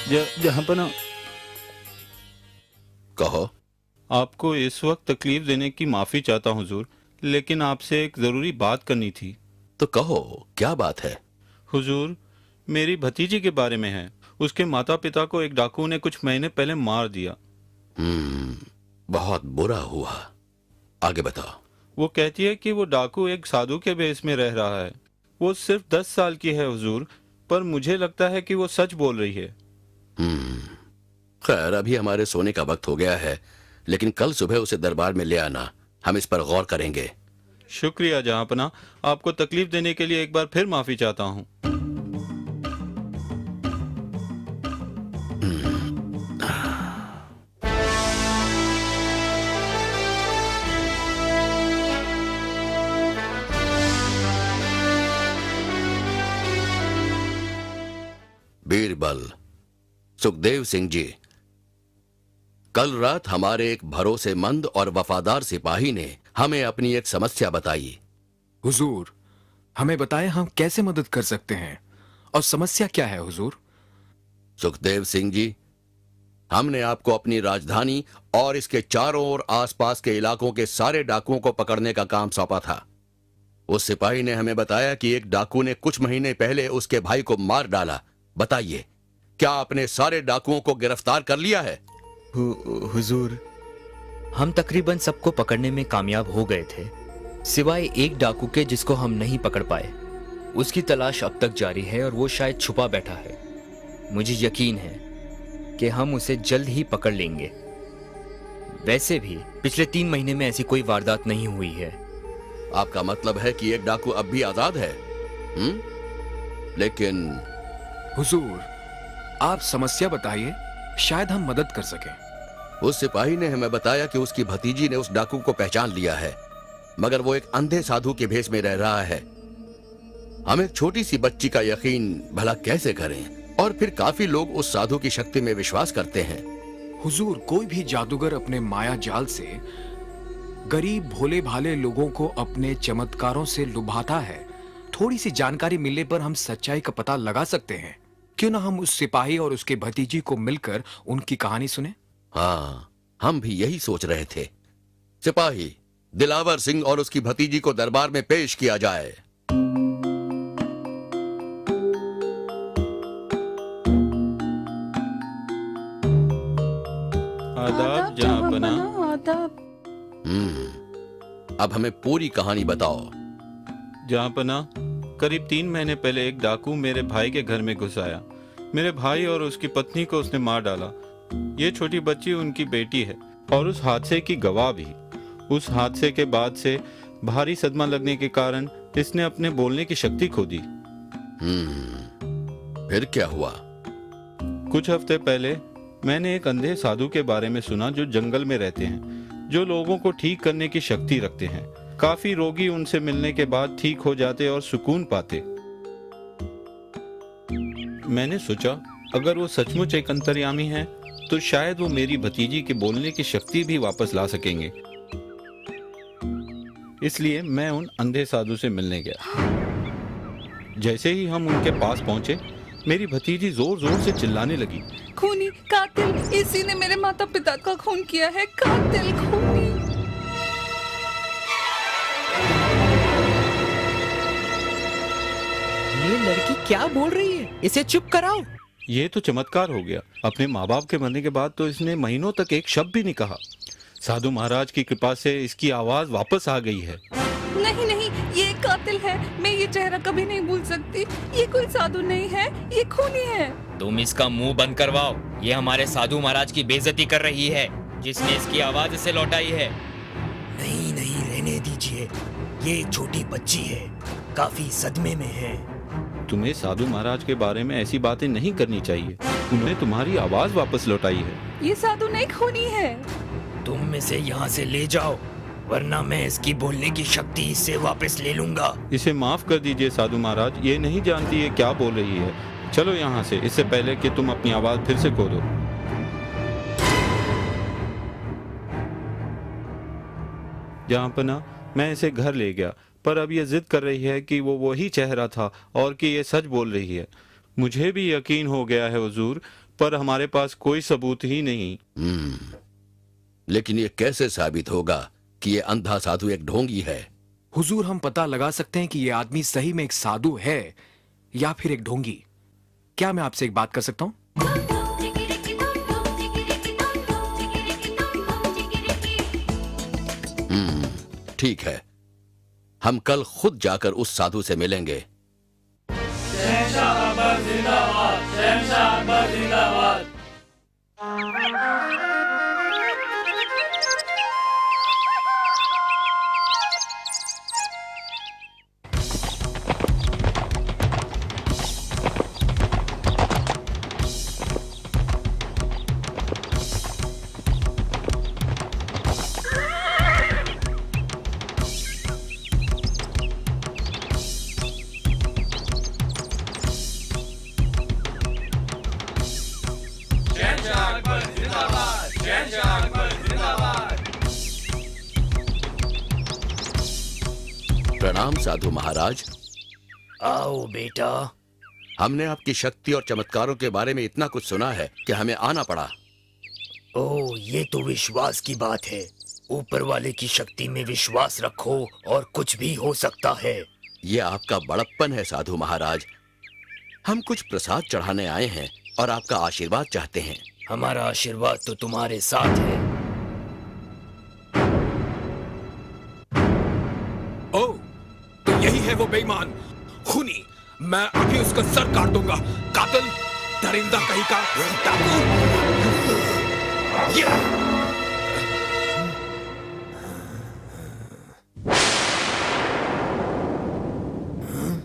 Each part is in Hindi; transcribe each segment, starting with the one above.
जहाँपना, कहो। आपको इस वक्त तकलीफ देने की माफी चाहता हूँ हुजूर, लेकिन आपसे एक जरूरी बात करनी थी। तो कहो, क्या बात है? हुजूर, मेरी भतीजी के बारे में है। उसके माता पिता को एक डाकू ने कुछ महीने पहले मार दिया। बहुत बुरा हुआ। आगे बताओ। वो कहती है कि वो डाकू एक साधु के भेष में रह रहा है। वो सिर्फ 10 साल की है हुजूर, पर मुझे लगता है कि वो सच बोल रही है। खैर, अभी हमारे सोने का वक्त हो गया है, लेकिन कल सुबह उसे दरबार में ले आना। हम इस पर गौर करेंगे। शुक्रिया जहाँपना, आपको तकलीफ देने के लिए एक बार फिर माफी चाहता हूँ। बीरबल, सुखदेव सिंह जी, कल रात हमारे एक भरोसेमंद और वफादार सिपाही ने हमें अपनी एक समस्या बताई। हुजूर, हमें बताएं हम कैसे मदद कर सकते हैं, और समस्या क्या है हुजूर? सुखदेव सिंह जी, हमने आपको अपनी राजधानी और इसके चारों ओर आसपास के इलाकों के सारे डाकुओं को पकड़ने का काम सौंपा था। उस सिपाही ने हमें बताया कि एक डाकू ने कुछ महीने पहले उसके भाई को मार डाला। बताइए, क्या आपने सारे डाकुओं को गिरफ्तार कर लिया है? हुजूर, हम तकरीबन सबको पकड़ने में कामयाब हो गए थे, सिवाय एक डाकू के जिसको हम नहीं पकड़ पाए। उसकी तलाश अब तक जारी है और वो शायद छुपा बैठा है। मुझे यकीन है कि हम उसे जल्द ही पकड़ लेंगे। वैसे भी पिछले 3 महीने में ऐसी कोई वारदात नहीं हुई है। आपका मतलब है कि एक डाकू अब भी आजाद है? लेकिन हुजूर, आप समस्या बताइए, शायद हम मदद कर सकें। उस सिपाही ने हमें बताया कि उसकी भतीजी ने उस डाकू को पहचान लिया है, मगर वो एक अंधे साधु के भेष में रह रहा है। हम एक छोटी सी बच्ची का यकीन भला कैसे करें? और फिर काफी लोग उस साधु की शक्ति में विश्वास करते हैं। हुजूर, कोई भी जादूगर अपने माया जाल से गरीब भोले भाले लोगों को अपने चमत्कारों से लुभाता है। थोड़ी सी जानकारी मिलने पर हम सच्चाई का पता लगा सकते हैं। क्यों ना हम उस सिपाही और उसके भतीजी को मिलकर उनकी कहानी सुने? हाँ, हम भी यही सोच रहे थे। सिपाही, दिलावर सिंह और उसकी भतीजी को दरबार में पेश किया जाए। आदाब जहाँपना। आदाब। अब हमें पूरी कहानी बताओ। जहाँपना, करीब 3 महीने पहले एक डाकू मेरे भाई के घर में घुस आया। मेरे भाई और उसकी पत्नी को उसने मार डाला। ये छोटी बच्ची उनकी बेटी है और उस हादसे की गवाह भी। उस हादसे के बाद से भारी सदमा लगने के कारण इसने अपने बोलने की शक्ति खो दी। फिर क्या हुआ? कुछ हफ्ते पहले मैंने एक अंधे साधु के बारे में सुना जो जंगल में रहते हैं, जो लोगों को ठीक करने की शक्ति रखते हैं। काफी रोगी उनसे मिलने के बाद ठीक हो जाते और सुकून पाते। मैंने सोचा अगर वो सचमुच एक अंतर्यामी है तो शायद वो मेरी भतीजी के बोलने की शक्ति भी वापस ला सकेंगे। इसलिए मैं उन अंधे साधु से मिलने गया। जैसे ही हम उनके पास पहुंचे, मेरी भतीजी जोर जोर से चिल्लाने लगी, खूनी, कातिल, इसी ने मेरे माता पिता का खून किया है। कातिल, खूनी। ये लड़की क्या बोल रही है? इसे चुप कराओ। ये तो चमत्कार हो गया। अपने माँ बाप के मरने के बाद तो इसने महीनों तक एक शब्द भी नहीं कहा। साधु महाराज की कृपा से इसकी आवाज वापस आ गई है। नहीं नहीं, ये कातिल है। मैं ये चेहरा कभी नहीं भूल सकती। ये कोई साधु नहीं है, ये खूनी है। तुम इसका मुंह बंद करवाओ। ये हमारे साधु महाराज की बेइज्जती कर रही है, जिसने इसकी आवाज इसे लौटाई है। नहीं नहीं, रहने दीजिए। ये एक छोटी बच्ची है, काफी सदमे में है। तुम्हें साधु महाराज के बारे में ऐसी बातें नहीं करनी चाहिए। उन्होंने तुम्हारी आवाज वापस लौटाई है। ये साधु नहीं, खूनी है। तुम इसे यहाँ से ले जाओ, वरना मैं इसकी बोलने की शक्ति इससे वापस ले लूंगा। इसे माफ कर दीजिए साधु महाराज, ये नहीं जानती है क्या बोल रही है। चलो यहाँ से, इससे पहले कि तुम अपनी आवाज फिर से खो दो। जहाँपना, मैं इसे घर ले गया, पर अब ये जिद कर रही है कि वो वही चेहरा था और कि ये सच बोल रही है। मुझे भी यकीन हो गया है हुजूर, पर हमारे पास कोई सबूत ही नहीं। लेकिन ये कैसे साबित होगा कि ये अंधा साधु एक ढोंगी है? हुजूर, हम पता लगा सकते हैं कि ये आदमी सही में एक साधु है या फिर एक ढोंगी। क्या मैं आपसे एक बात कर सकता हूं? ठीक है, हम कल खुद जाकर उस साधु से मिलेंगे। प्रणाम साधु महाराज। आओ बेटा। हमने आपकी शक्ति और चमत्कारों के बारे में इतना कुछ सुना है कि हमें आना पड़ा। ओह, ये तो विश्वास की बात है। ऊपर वाले की शक्ति में विश्वास रखो और कुछ भी हो सकता है। ये आपका बड़प्पन है साधु महाराज। हम कुछ प्रसाद चढ़ाने आए हैं और आपका आशीर्वाद चाहते हैं। हमारा आशीर्वाद तो तुम्हारे साथ है। ओ, तो यही है वो बेईमान खूनी। मैं अभी उसका सर काट दूंगा। कातिल, दरिंदा कहीं का डाकू।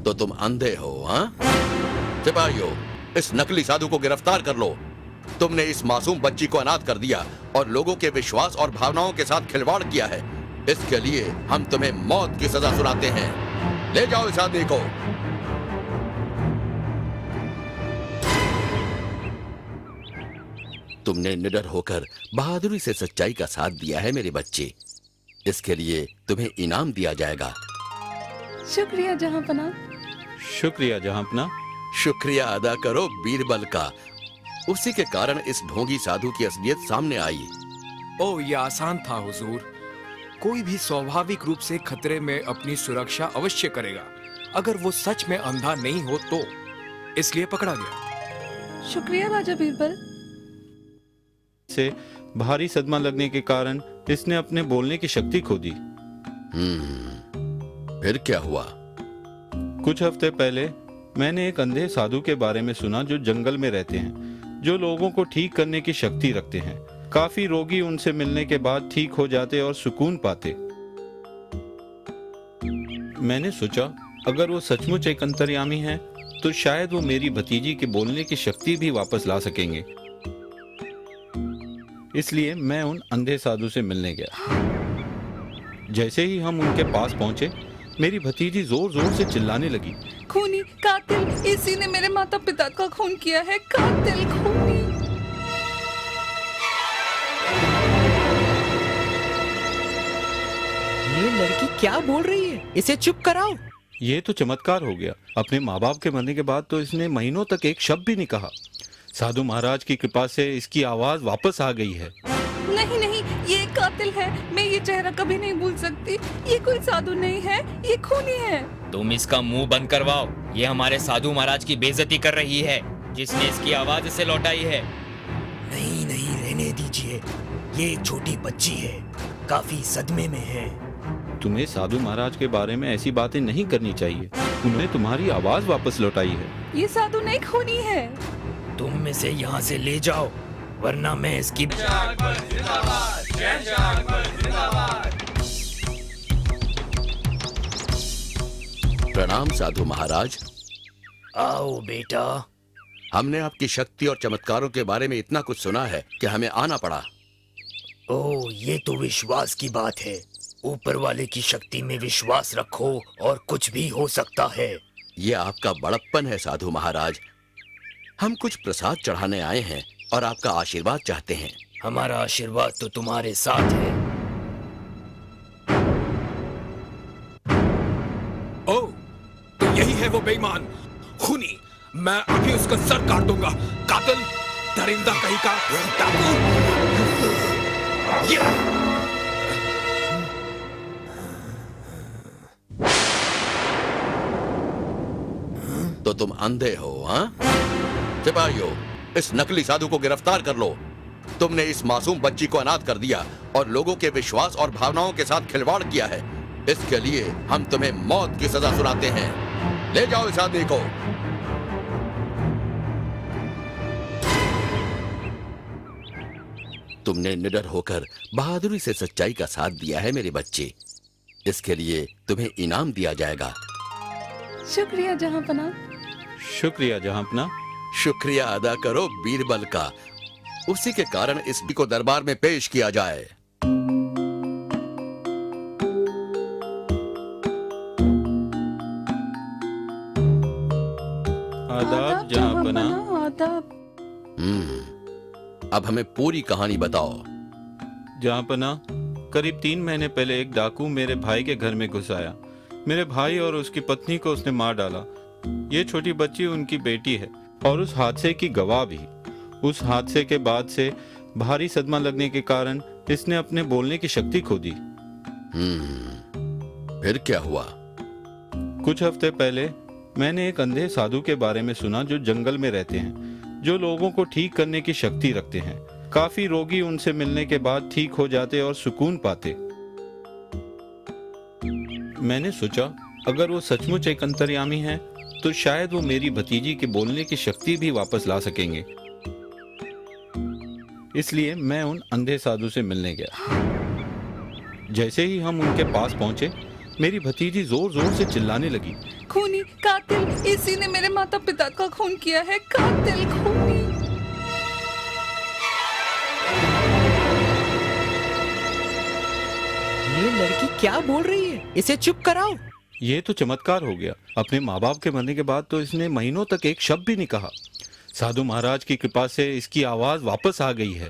तो तुम अंधे हो? हाँ, सिपाहियों, इस नकली साधु को गिरफ्तार कर लो। तुमने इस मासूम बच्ची को अनाथ कर दिया और लोगों के विश्वास और भावनाओं के साथ खिलवाड़ किया है। इसके लिए हम तुम्हें मौत की सजा सुनाते हैं। ले जाओ इस आदमी को। तुमने निडर होकर बहादुरी से सच्चाई का साथ दिया है मेरे बच्चे। इसके लिए तुम्हें इनाम दिया जाएगा। शुक्रिया जहांपना। शुक्रिया जहांपना। शुक्रिया अदा करो बीरबल का। उसी के कारण इस ढोंगी साधु की असलियत सामने आई। ओ, ये आसान था हुजूर। कोई भी स्वाभाविक रूप से खतरे में अपनी सुरक्षा अवश्य करेगा, अगर वो सच में अंधा नहीं हो तो। इसलिए पकड़ा गया। शुक्रिया राजा बीरबल। से भारी सदमा लगने के कारण इसने अपने बोलने की शक्ति खो दी। फिर क्या हुआ? कुछ हफ्ते पहले मैंने एक अंधे साधु के बारे में सुना जो जंगल में रहते हैं, जो लोगों को ठीक करने की शक्ति रखते हैं। काफी रोगी उनसे मिलने के बाद ठीक हो जाते और सुकून पाते। मैंने सोचा अगर वो सचमुच एक अंतर्यामी है तो शायद वो मेरी भतीजी के बोलने की शक्ति भी वापस ला सकेंगे। इसलिए मैं उन अंधे साधु से मिलने गया। जैसे ही हम उनके पास पहुंचे, मेरी भतीजी जोर जोर से चिल्लाने लगी, खूनी, कातिल, इसी ने मेरे माता पिता का खून किया है। कातिल, खूनी। ये लड़की क्या बोल रही है? इसे चुप कराओ। ये तो चमत्कार हो गया। अपने माँ बाप के मरने के बाद तो इसने महीनों तक एक शब्द भी नहीं कहा। साधु महाराज की कृपा से इसकी आवाज वापस आ गई है। नहीं नहीं, ये एक कातिल है। मैं ये चेहरा कभी नहीं भूल सकती। ये कोई साधु नहीं है, ये खूनी है। तुम इसका मुंह बंद करवाओ। ये हमारे साधु महाराज की बेइज्जती कर रही है, जिसने इसकी आवाज इसे लौटाई है। नहीं नहीं, रहने दीजिए। ये एक छोटी बच्ची है, काफी सदमे में है। तुम्हें साधु महाराज के बारे में ऐसी बातें नहीं करनी चाहिए। उन्होंने तुम्हारी आवाज वापस लौटाई है। ये साधु नहीं, खूनी है। तुम इसे यहाँ से ले जाओ, वरना मैं इसकी। प्रणाम साधु महाराज। आओ बेटा। हमने आपकी शक्ति और चमत्कारों के बारे में इतना कुछ सुना है कि हमें आना पड़ा। ओह, ये तो विश्वास की बात है। ऊपर वाले की शक्ति में विश्वास रखो और कुछ भी हो सकता है। ये आपका बड़प्पन है साधु महाराज। हम कुछ प्रसाद चढ़ाने आए हैं और आपका आशीर्वाद चाहते हैं। हमारा आशीर्वाद तो तुम्हारे साथ है। ओ, तो यही है वो बेईमान खूनी। मैं अभी उसका सर काट दूंगा। कातिल, दरिंदा कहीं का डाकू। तो तुम अंधे हो? हाँ, सिपाहियों, इस नकली साधु को गिरफ्तार कर लो। तुमने इस मासूम बच्ची को अनाथ कर दिया और लोगों के विश्वास और भावनाओं के साथ खिलवाड़ किया है। इसके लिए हम तुम्हें मौत की सजा सुनाते हैं। ले जाओ इस आदमी को। तुमने निडर होकर बहादुरी से सच्चाई का साथ दिया है मेरे बच्चे। इसके लिए तुम्हें इनाम दिया जाएगा। शुक्रिया जहांपना। शुक्रिया जहांपना। शुक्रिया अदा करो बीरबल का। उसी के कारण इस को दरबार में पेश किया जाए। आदाब जहांपना। आदाब। अब हमें पूरी कहानी बताओ। जहांपना, करीब 3 महीने पहले एक डाकू मेरे भाई के घर में घुस आया। मेरे भाई और उसकी पत्नी को उसने मार डाला। ये छोटी बच्ची उनकी बेटी है और उस हादसे की गवाह भी। उस हादसे के बाद से भारी सदमा लगने के कारण इसने अपने बोलने की शक्ति खो दी। फिर क्या हुआ? कुछ हफ्ते पहले मैंने एक अंधे साधु के बारे में सुना जो जंगल में रहते हैं, जो लोगों को ठीक करने की शक्ति रखते हैं। काफी रोगी उनसे मिलने के बाद ठीक हो जाते और सुकून पाते। मैंने सोचा अगर वो सचमुच एक अंतर्यामी है तो शायद वो मेरी भतीजी के बोलने की शक्ति भी वापस ला सकेंगे। इसलिए मैं उन अंधे साधु से मिलने गया। जैसे ही हम उनके पास पहुंचे, मेरी भतीजी जोर जोर से चिल्लाने लगी, खूनी, कातिल, इसी ने मेरे माता पिता का खून किया है। कातिल, खूनी। ये लड़की क्या बोल रही है? इसे चुप कराओ। ये तो चमत्कार हो गया। अपने माँ बाप के मरने के बाद तो इसने महीनों तक एक शब्द भी नहीं कहा। साधु महाराज की कृपा से इसकी आवाज वापस आ गई है।